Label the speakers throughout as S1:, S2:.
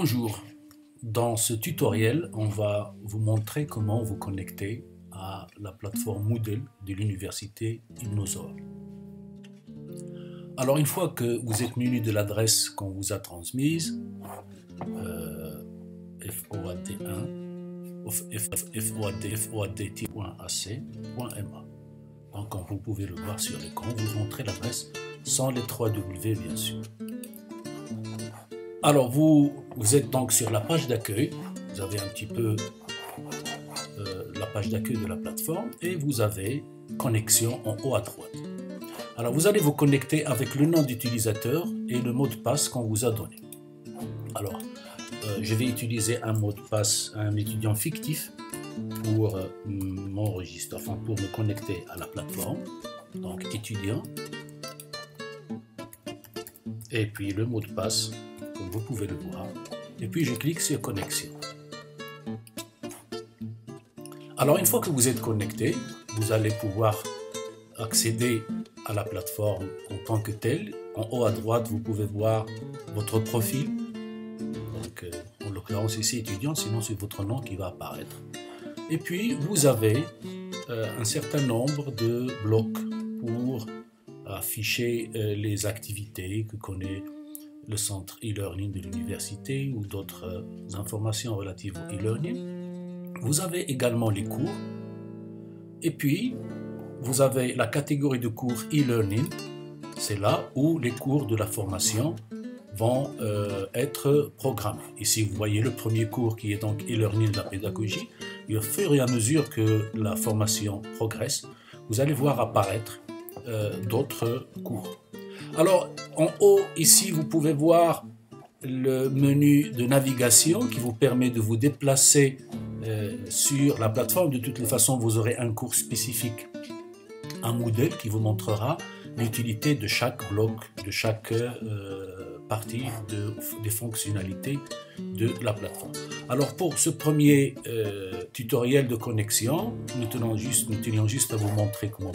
S1: Bonjour, dans ce tutoriel, on va vous montrer comment vous connecter à la plateforme Moodle de l'université Innosor. Alors une fois que vous êtes muni de l'adresse qu'on vous a transmise, foad.ac.ma. Donc comme vous pouvez le voir sur l'écran, vous montrez l'adresse sans les 3 W bien sûr. Alors vous êtes donc sur la page d'accueil, vous avez un petit peu la page d'accueil de la plateforme et vous avez connexion en haut à droite. Alors vous allez vous connecter avec le nom d'utilisateur et le mot de passe qu'on vous a donné. Alors je vais utiliser un mot de passe, un étudiant fictif pour m'enregistrer, enfin pour me connecter à la plateforme. Donc étudiant et puis le mot de passe, comme vous pouvez le voir, et puis je clique sur connexion. Alors une fois que vous êtes connecté, vous allez pouvoir accéder à la plateforme en tant que telle. En haut à droite, vous pouvez voir votre profil, donc en l'occurrence ici étudiant, sinon c'est votre nom qui va apparaître. Et puis vous avez un certain nombre de blocs pour afficher les activités que connaît le centre e-learning de l'université ou d'autres informations relatives au e-learning. Vous avez également les cours et puis vous avez la catégorie de cours e-learning, c'est là où les cours de la formation vont être programmés. Ici vous voyez le premier cours qui est donc e-learning de la pédagogie, et au fur et à mesure que la formation progresse, vous allez voir apparaître d'autres cours. Alors en haut ici vous pouvez voir le menu de navigation qui vous permet de vous déplacer sur la plateforme. De toutes les façons vous aurez un cours spécifique, un Moodle qui vous montrera l'utilité de chaque bloc, de chaque partie des fonctionnalités de la plateforme. Alors pour ce premier tutoriel de connexion, nous tenions juste à vous montrer comment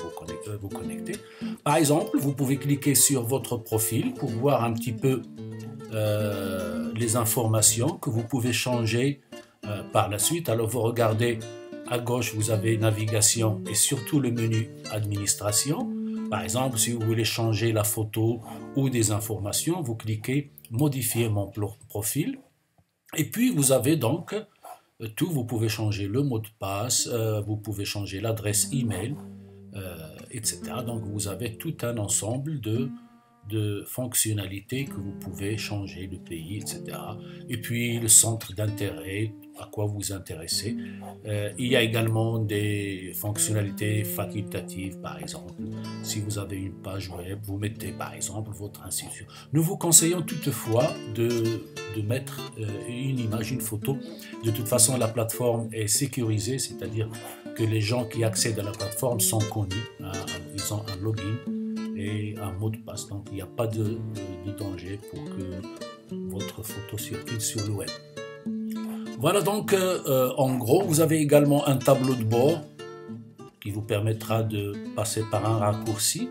S1: vous connecter. Par exemple, vous pouvez cliquer sur votre profil pour voir un petit peu les informations que vous pouvez changer par la suite. Alors vous regardez à gauche, vous avez navigation et surtout le menu administration. Par exemple, si vous voulez changer la photo ou des informations, vous cliquez modifier mon profil. Et puis vous avez donc tout, vous pouvez changer le mot de passe, vous pouvez changer l'adresse email, etc. Donc vous avez tout un ensemble de fonctionnalités que vous pouvez changer, le pays, etc. Et puis le centre d'intérêt, à quoi vous intéressez. Il y a également des fonctionnalités facultatives, par exemple. Si vous avez une page web, vous mettez par exemple votre institution. Nous vous conseillons toutefois de mettre une image, une photo. De toute façon, la plateforme est sécurisée, c'est-à-dire que les gens qui accèdent à la plateforme sont connus, ils ont un login et un mot de passe, donc il n'y a pas de danger pour que votre photo circule sur le web. Voilà donc en gros, vous avez également un tableau de bord qui vous permettra de passer par un raccourci,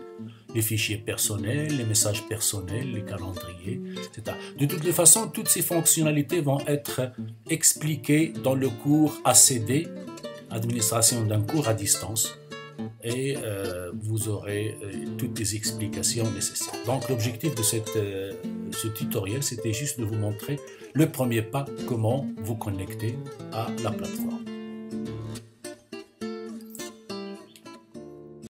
S1: les fichiers personnels, les messages personnels, les calendriers, etc. De toutes les façons, toutes ces fonctionnalités vont être expliquées dans le cours ACD, administration d'un cours à distance, et vous aurez toutes les explications nécessaires. Donc l'objectif de ce tutoriel, c'était juste de vous montrer le premier pas, comment vous connecter à la plateforme.